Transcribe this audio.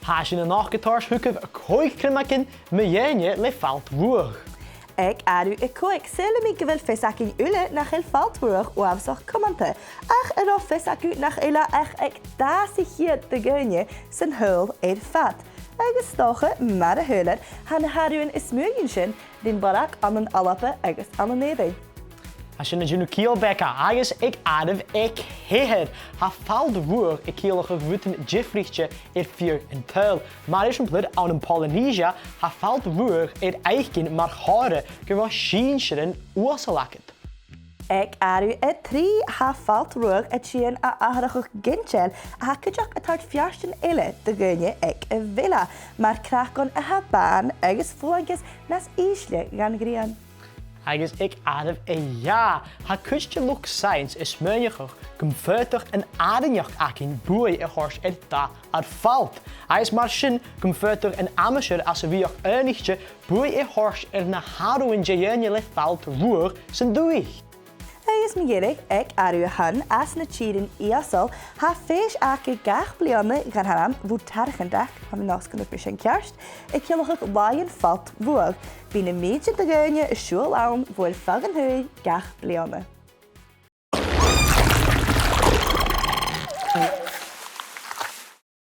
Has je een nachgetaars hoeken Còig Criomagan me le Falt Ruadh. Ag aru Còig sela mi gyfel ffysacyn ule nach el Falt Ruadh o afsoch comante. Ach yr o ffysacw nach ila ag da sy hier de gynnu sy'n hyl fat. Agus stocha mar a hyler han haruin ismugin sin din barak an an alape agus an an nebe. As je een kiel Bekah, agus ik adef ik heher. Ha Falt Ruadh kielige wuten Jeffrichtje vier in tuil. Maar is een blid aan een Polynesia, ha Falt Ruadh eigen maar haren, gewoon schienscheren oorsalakket. Ag aru tri ha Falt Ruadh chien a ahrachach ginchel a kujak a tart fiarsten ille de gynnu ag villa, maar krachon a ha baan agus flankes nas isle gan grian. Agus ik adef ja. Ha kustje look science is meuniger, comforter en adenjach akin boei hors da ad Falt. Hij is maar shin comforter en amateur als wie ook einichtje boei hors na haru in jeunje le Falt Ruadh zijn doei. Agus mi ag aru han as na chirin iasol ha feis ake gach blianne gan hanam wo tarchendach ham nasken op sin kerst. Ik killig lion Falt Ruadh. Bine meidje de gynnu is shul aan voor fagen hui gach blianne.